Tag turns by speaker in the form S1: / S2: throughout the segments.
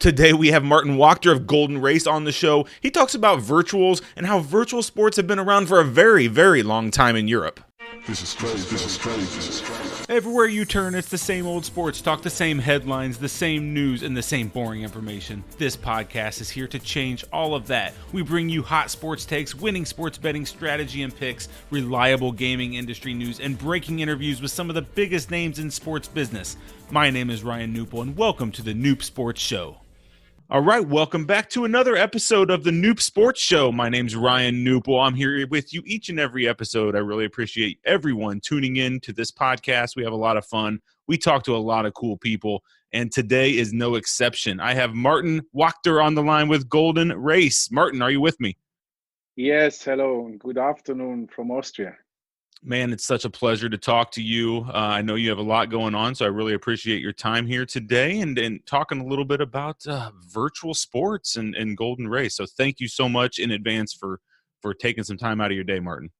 S1: Today we have Martin Wachter of GoldenRace on the show. He talks about virtuals and how virtual sports have been around for a very, very long time in Europe.
S2: This is crazy, this is crazy, this is crazy.
S1: Everywhere you turn, it's the same old sports talk, the same headlines, the same news, and the same boring information. This podcast is here to change all of that. We bring you hot sports takes, winning sports betting strategy and picks, reliable gaming industry news, and breaking interviews with some of the biggest names in sports business. My name is Ryan Newpel, and welcome to the Noop Sports Show. All right, welcome back to another episode of the Noop Sports Show. My name's Ryan Newpel. I'm here with you each and every episode. I really appreciate everyone tuning in to this podcast. We have a lot of fun. We talk to a lot of cool people, and today is no exception. I have Martin Wachter on the line with GoldenRace. Martin, are you with me?
S3: Yes, hello. Good afternoon from Austria.
S1: Man, it's such a pleasure to talk to you. I know you have a lot going on, so I really appreciate your time here today and talking a little bit about virtual sports and GoldenRace. So thank you so much in advance for taking some time out of your day, Martin.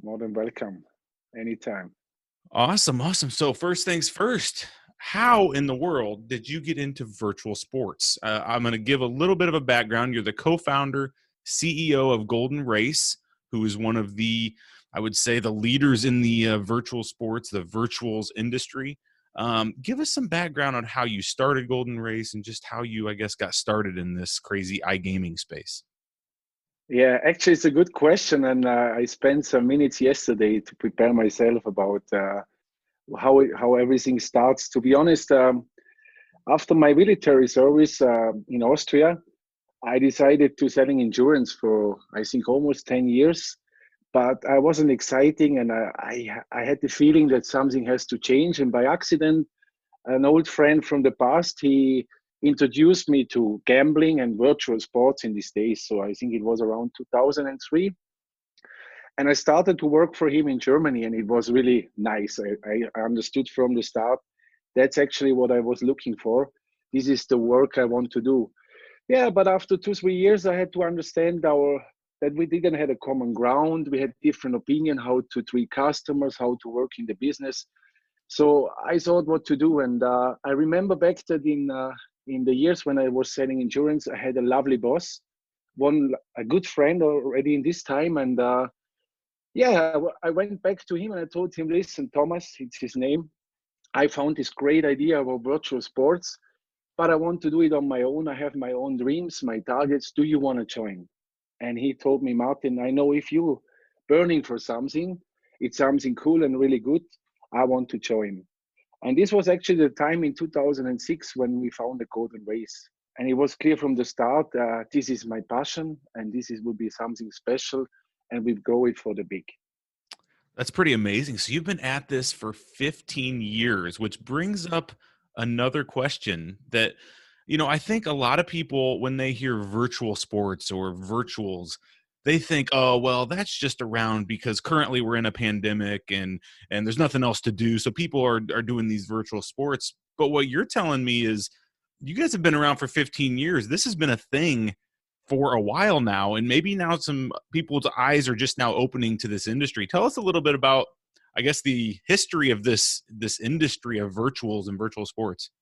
S3: More than welcome. Anytime.
S1: Awesome. So first things first, how in the world did you get into virtual sports? I'm going to give a little bit of a background. You're the co-founder, CEO of GoldenRace, who is one of the, I would say, the leaders in the virtual sports, the virtuals industry. Give us some background on how you started GoldenRace and just how you, I guess, got started in this crazy iGaming space.
S3: Yeah, actually, it's a good question. And I spent some minutes yesterday to prepare myself about how everything starts. To be honest, after my military service in Austria, I decided to selling insurance for, I think, almost 10 years. But I wasn't exciting, and I had the feeling that something has to change. And by accident, an old friend from the past, he introduced me to gambling and virtual sports in these days. So I think it was around 2003. And I started to work for him in Germany, and it was really nice. I understood from the start that's actually what I was looking for. This is the work I want to do. Yeah, but after 2, 3 years, I had to understand that we didn't have a common ground. We had different opinion how to treat customers, how to work in the business. So I thought what to do, and I remember back that in the years when I was selling insurance, I had a lovely boss, a good friend already in this time, and yeah, I went back to him and I told him, listen, Thomas, it's his name. I found this great idea about virtual sports, but I want to do it on my own. I have my own dreams, my targets. Do you want to join? And he told me, Martin, I know if you burning for something, it's something cool and really good. I want to join. And this was actually the time in 2006 when we found the GoldenRace. And it was clear from the start, this is my passion and will be something special, and we grow it for the big.
S1: That's pretty amazing. So you've been at this for 15 years, which brings up another question that, I think a lot of people, when they hear virtual sports or virtuals, they think, oh, well, that's just around because currently we're in a pandemic and there's nothing else to do. So people are doing these virtual sports. But what you're telling me is you guys have been around for 15 years. This has been a thing for a while now, and maybe now some people's eyes are just now opening to this industry. Tell us a little bit about, I guess, the history of this industry of virtuals and virtual sports.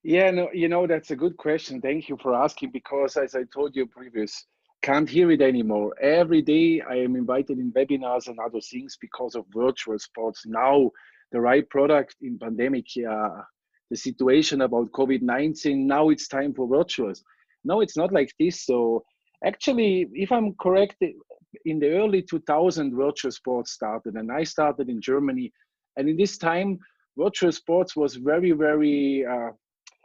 S3: Yeah, no, that's a good question. Thank you for asking, because as I told you previous, can't hear it anymore. Every day I am invited in webinars and other things because of virtual sports. Now, the right product in pandemic, the situation about COVID-19, now it's time for virtuals. No, it's not like this. So actually, if I'm correct, in the early 2000, virtual sports started, and I started in Germany. And in this time, virtual sports was very, very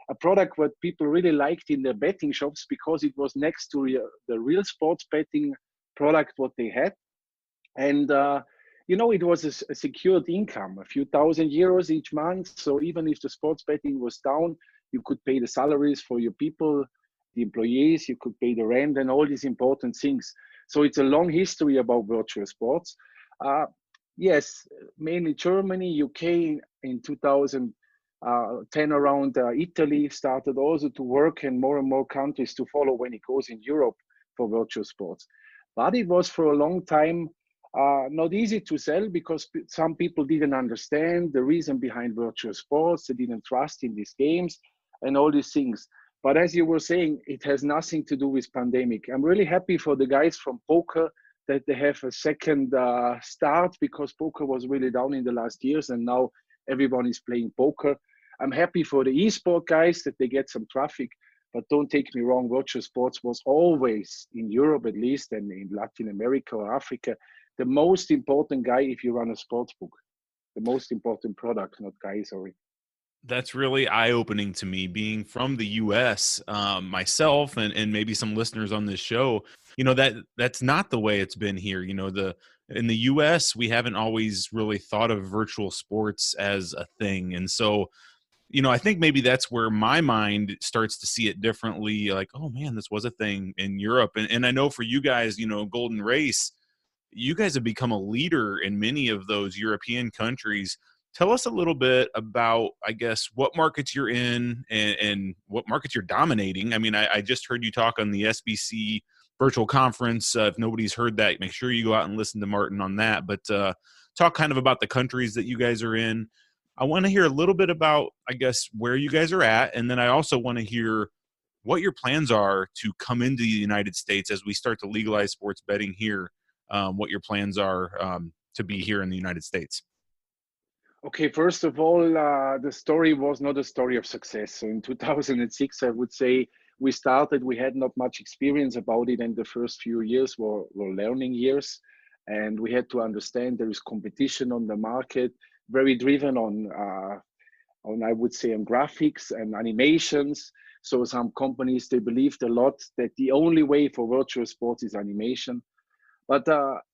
S3: a product what people really liked in the betting shops, because it was next to the real sports betting product what they had. And it was a secured income, a few €1,000 each month. So even if the sports betting was down, you could pay the salaries for your people, the employees, you could pay the rent and all these important things. So it's a long history about virtual sports. Yes, mainly Germany, UK in 2010 around, Italy started also to work, and more countries to follow when it goes in Europe for virtual sports. But it was for a long time not easy to sell, because some people didn't understand the reason behind virtual sports. They didn't trust in these games and all these things. But as you were saying, it has nothing to do with pandemic. I'm really happy for the guys from poker that they have a second start, because poker was really down in the last years, and now everyone is playing poker. I'm happy for the esport guys that they get some traffic, but don't take me wrong, virtual sports was always, in Europe at least, and in Latin America or Africa, the most important guy if you run a sports book, the most important product, not guy, sorry.
S1: That's really eye-opening to me, being from the US, myself, and maybe some listeners on this show. That's not the way it's been here. In the US, we haven't always really thought of virtual sports as a thing. And so, I think maybe that's where my mind starts to see it differently. Like, oh man, this was a thing in Europe. And I know for you guys, Golden Race, you guys have become a leader in many of those European countries. Tell us a little bit about, I guess, what markets you're in, and what markets you're dominating. I mean, I just heard you talk on the SBC virtual conference. If nobody's heard that, make sure you go out and listen to Martin on that. But talk kind of about the countries that you guys are in. I want to hear a little bit about, I guess, where you guys are at. And then I also want to hear what your plans are to come into the United States as we start to legalize sports betting here. What your plans are to be here in the United States.
S3: Okay, first of all, the story was not a story of success. So in 2006, I would say we had not much experience about it, and the first few years were learning years. And we had to understand there is competition on the market, very driven on I would say, on graphics and animations. So some companies, they believed a lot that the only way for virtual sports is animation. But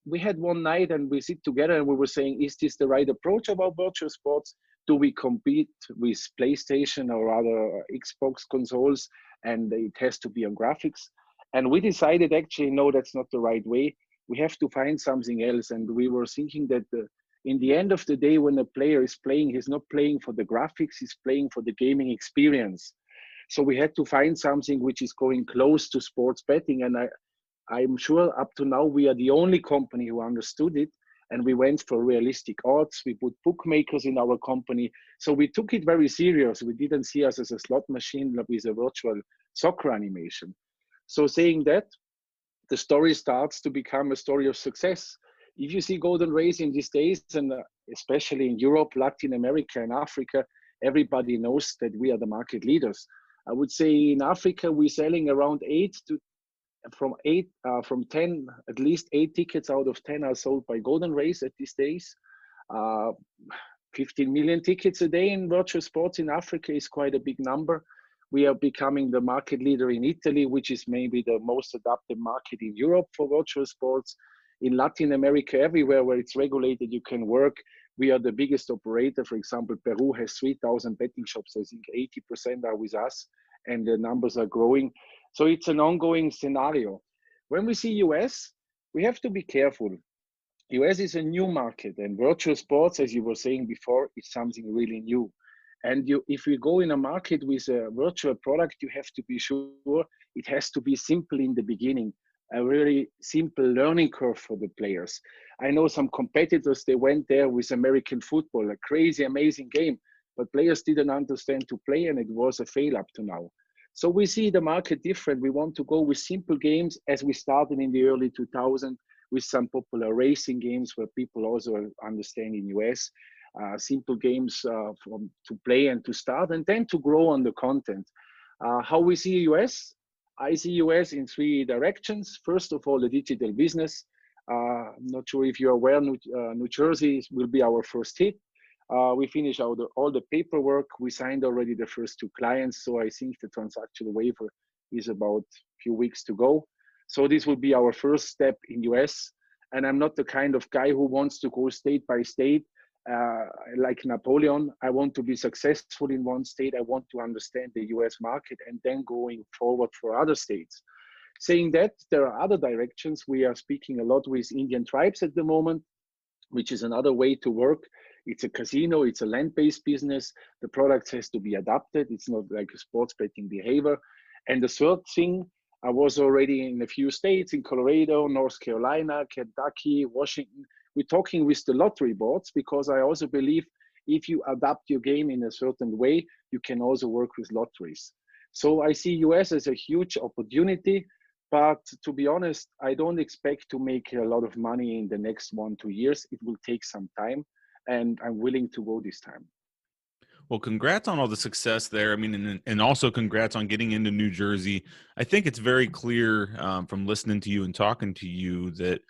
S3: we had one night and we sit together and we were saying, is this the right approach about virtual sports? Do we compete with PlayStation or other Xbox consoles? And it has to be on graphics. And we decided actually, no, that's not the right way. We have to find something else. And we were thinking that in the end of the day, when a player is playing, he's not playing for the graphics, he's playing for the gaming experience. So we had to find something which is going close to sports betting. And I'm sure up to now we are the only company who understood it, and we went for realistic odds. We put bookmakers in our company, so we took it very serious. We didn't see us as a slot machine with a virtual soccer animation. So saying that, the story starts to become a story of success. If you see GoldenRace in these days, and especially in Europe, Latin America, and Africa, everybody knows that we are the market leaders. I would say in Africa we're selling around from 10, at least 8 tickets out of 10 are sold by GoldenRace at these days. uh, 15 million tickets a day in virtual sports in Africa is quite a big number. We are becoming the market leader in Italy, which is maybe the most adapted market in Europe for virtual sports. In Latin America, everywhere where it's regulated, you can work. We are the biggest operator. For example, Peru has 3,000 betting shops. I think 80% are with us, and the numbers are growing. So it's an ongoing scenario. When we see US, we have to be careful. US is a new market, and virtual sports, as you were saying before, is something really new. And if you go in a market with a virtual product, you have to be sure it has to be simple in the beginning, a really simple learning curve for the players. I know some competitors, they went there with American football, a crazy, amazing game, but players didn't understand to play, and it was a fail up to now. So we see the market different. We want to go with simple games as we started in the early 2000s with some popular racing games where people also understand in US. Simple games to play and to start, and then to grow on the content. How we see US? I see US in three directions. First of all, the digital business. I'm not sure if you're aware, New Jersey will be our first hit. We finished all the paperwork. We signed already the first two clients. So I think the transactional waiver is about a few weeks to go. So this will be our first step in US. And I'm not the kind of guy who wants to go state by state like Napoleon. I want to be successful in one state. I want to understand the US market and then going forward for other states. Saying that, there are other directions. We are speaking a lot with Indian tribes at the moment, which is another way to work. It's a casino, it's a land-based business. The product has to be adapted. It's not like a sports betting behavior. And the third thing, I was already in a few states, in Colorado, North Carolina, Kentucky, Washington. We're talking with the lottery boards, because I also believe if you adapt your game in a certain way, you can also work with lotteries. So I see US as a huge opportunity, but to be honest, I don't expect to make a lot of money in the next 1-2 years. It will take some time, and I'm willing to go this time.
S1: Well, congrats on all the success there. I mean, and also congrats on getting into New Jersey. I think it's very clear from listening to you and talking to you that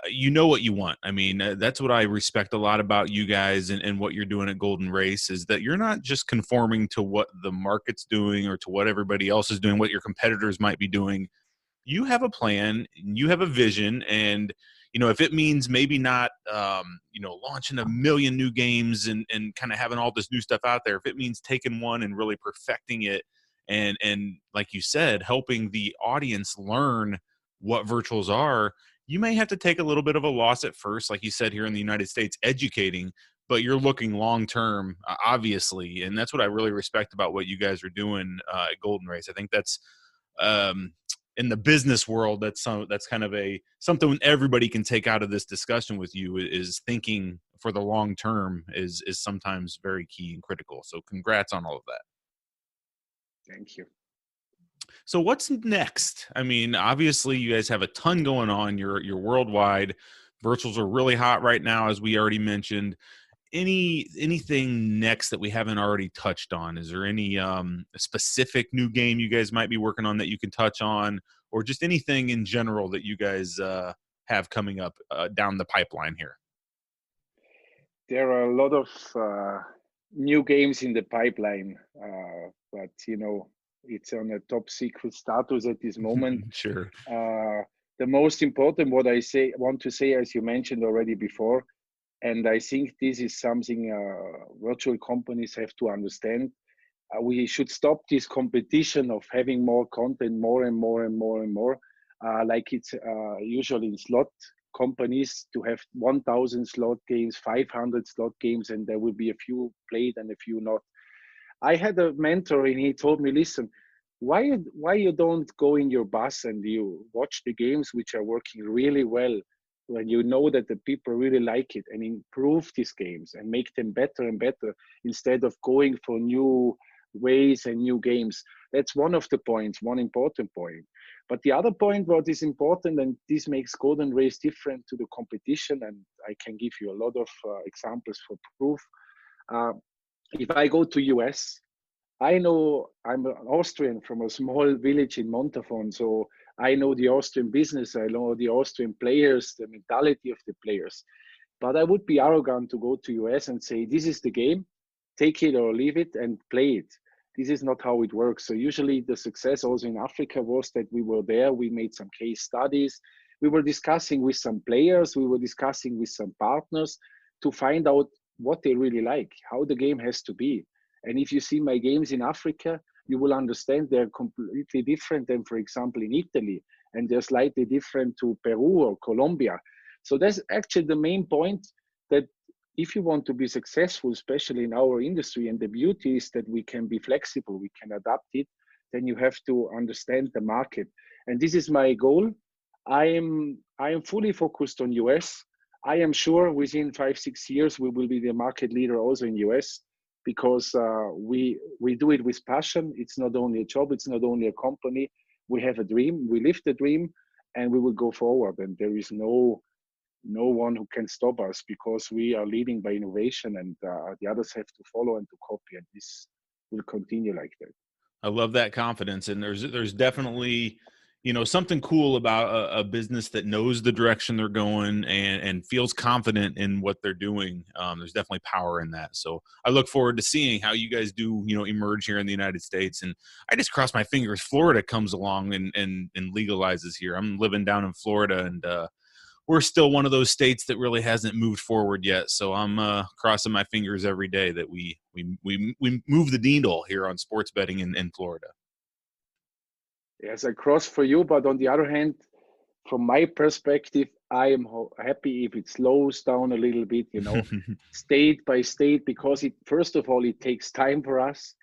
S1: you know what you want. I mean, that's what I respect a lot about you guys and what you're doing at GoldenRace is that you're not just conforming to what the market's doing or to what everybody else is doing, what your competitors might be doing. You have a plan, you have a vision, and if it means maybe not launching a million new games and kind of having all this new stuff out there, if it means taking one and really perfecting it and like you said, helping the audience learn what virtuals are, you may have to take a little bit of a loss at first, like you said, here in the United States, educating, but you're looking long term, obviously, and that's what I really respect about what you guys are doing at GoldenRace. I think that's um, in the business world, that's kind of something everybody can take out of this discussion with you is thinking for the long term is sometimes very key and critical. So congrats on all of that.
S3: Thank you.
S1: So what's next? I mean, obviously you guys have a ton going on. You're worldwide. Virtuals are really hot right now, as we already mentioned. Anything next that we haven't already touched on? Is there any specific new game you guys might be working on that you can touch on, or just anything in general that you guys have coming up down the pipeline here?
S3: There are a lot of new games in the pipeline, but it's on a top secret status at this moment.
S1: Sure.
S3: The most important, what I want to say, as you mentioned already before, and I think this is something virtual companies have to understand. We should stop this competition of having more content, more and more and more and more, like it's usually in slot companies to have 1,000 slot games, 500 slot games, and there will be a few played and a few not. I had a mentor and he told me, listen, why you don't go in your bus and you watch the games which are working really well when you know that the people really like it and improve these games and make them better and better instead of going for new ways and new games. That's one of the points, one important point. But the other point, what is important, and this makes GoldenRace different to the competition, and I can give you a lot of examples for proof. Uh, if I go to US, I know I'm an Austrian from a small village in Montafon, so I know the Austrian business, I know the Austrian players, the mentality of the players. But I would be arrogant to go to US and say, this is the game, take it or leave it and play it. This is not how it works. So usually the success also in Africa was that we were there, we made some case studies, we were discussing with some players, we were discussing with some partners to find out what they really like, how the game has to be. And if you see my games in Africa, you will understand they're completely different than, for example, in Italy, and they're slightly different to Peru or Colombia. So that's actually the main point, that if you want to be successful, especially in our industry, and the beauty is that we can be flexible, we can adapt it, then you have to understand the market. And this is my goal. I am fully focused on US. I am sure within 5-6 years we will be the market leader also in US, because we do it with passion. It's not only a job, it's not only a company. We have a dream, we live the dream, and we will go forward. And there is no one who can stop us, because we are leading by innovation, and the others have to follow and to copy, and this will continue like that.
S1: I love that confidence, and there's definitely something cool about a business that knows the direction they're going and feels confident in what they're doing. There's definitely power in that. So I look forward to seeing how you guys do emerge here in the United States. And I just cross my fingers Florida comes along and legalizes here. I'm living down in Florida, and we're still one of those states that really hasn't moved forward yet. So I'm crossing my fingers every day that we move the needle here on sports betting in Florida.
S3: Yes, I cross for you, but on the other hand, from my perspective, I am happy if it slows down a little bit, state by state, because first of all, it takes time for us.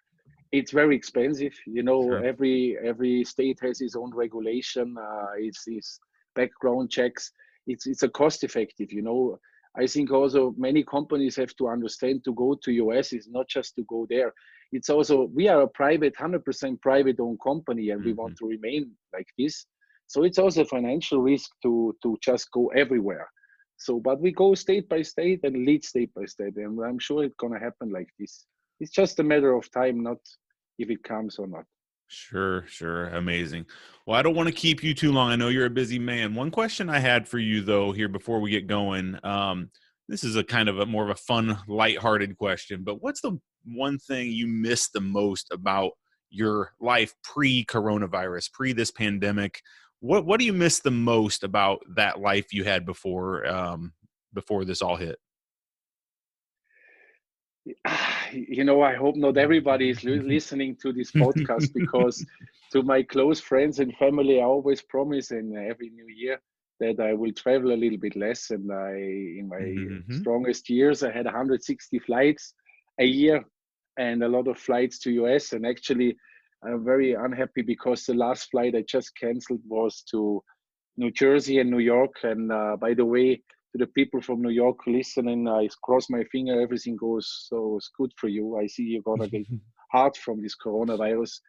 S3: It's very expensive.
S1: Sure.
S3: Every state has its own regulation. It's background checks. It's a cost effective. I think also many companies have to understand, to go to US is not just to go there. it's also, we are a private, 100% private owned company, and we
S1: Mm-hmm.
S3: want to remain like this. So it's also a financial risk to just go everywhere. So, but we go state by state and lead state by state, and I'm sure it's gonna happen like this. It's just a matter of time, not if it comes or not.
S1: Sure. Amazing. Well, I don't want to keep you too long. I know you're a busy man. One question I had for you, though, here before we get going. This is a kind of a more of a fun, lighthearted question, but what's the one thing you miss the most about your life pre-coronavirus, pre this pandemic? What do you miss the most about that life you had before this all hit?
S3: I hope not everybody is listening to this podcast, because to my close friends and family, I always promise in every new year that I will travel a little bit less. And in my
S1: Mm-hmm.
S3: strongest years, I had 160 flights a year and a lot of flights to US. And actually, I'm very unhappy because the last flight I just canceled was to New Jersey and New York. And by the way, to the people from New York listening, I cross my finger, everything goes so good for you. I see you're gonna get hard from this coronavirus.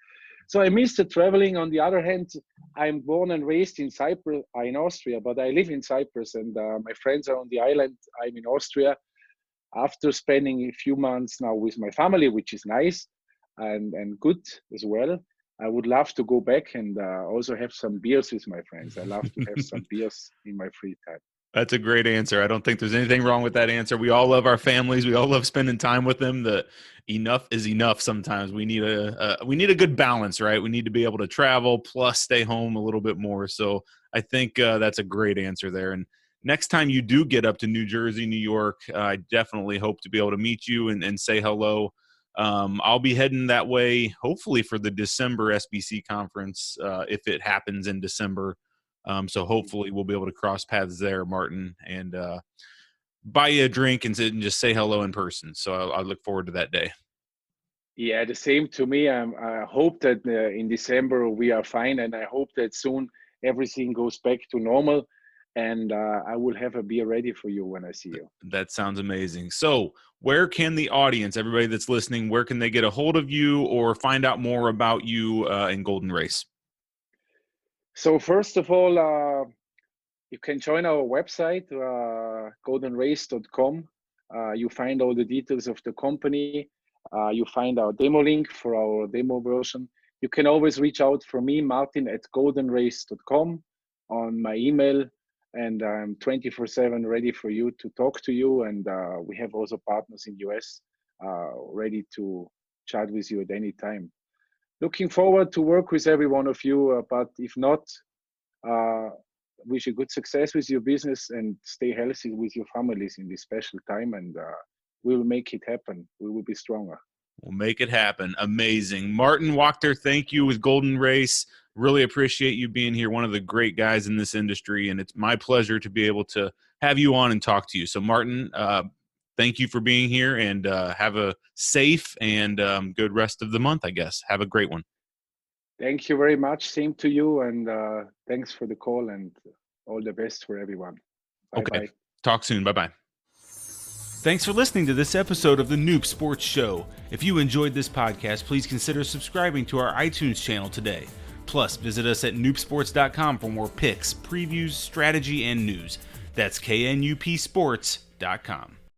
S3: So I miss the traveling. On the other hand, I'm born and raised in Cyprus, in Austria, but I live in Cyprus, and my friends are on the island. I'm in Austria. After spending a few months now with my family, which is nice and good as well, I would love to go back and also have some beers with my friends. I love to have some beers in my free time.
S1: That's a great answer. I don't think there's anything wrong with that answer. We all love our families. We all love spending time with them. The enough is enough. Sometimes we need a good balance, right? We need to be able to travel plus stay home a little bit more. So I think that's a great answer there. And next time you do get up to New Jersey, New York, I definitely hope to be able to meet you and say hello. I'll be heading that way, hopefully for the December SBC conference, if it happens in December. So hopefully we'll be able to cross paths there, Martin, and buy you a drink and sit and just say hello in person. So I look forward to that day.
S3: Yeah, the same to me. I hope that in December we are fine, and I hope that soon everything goes back to normal. And I will have a beer ready for you when I see you.
S1: That sounds amazing. So where can the audience, everybody that's listening, where can they get a hold of you or find out more about you in GoldenRace?
S3: So first of all, you can join our website, goldenrace.com. You find all the details of the company. You find our demo link for our demo version. You can always reach out for me, Martin at goldenrace.com, on my email, and I'm 24/7 ready for you to talk to you. And we have also partners in US ready to chat with you at any time. Looking forward to work with every one of you, but if not, wish you good success with your business and stay healthy with your families in this special time, and we will make it happen. We will be stronger.
S1: We'll make it happen. Amazing. Martin Wachter, thank you with GoldenRace. Really appreciate you being here, one of the great guys in this industry, and it's my pleasure to be able to have you on and talk to you. So, Martin, thank you for being here, and have a safe and good rest of the month, I guess. Have a great one.
S3: Thank you very much. Same to you, and thanks for the call, and all the best for everyone. Bye-bye.
S1: Okay. Talk soon. Bye-bye. Thanks for listening to this episode of the Noop Sports Show. If you enjoyed this podcast, please consider subscribing to our iTunes channel today. Plus, visit us at noopsports.com for more picks, previews, strategy, and news. That's knupsports.com.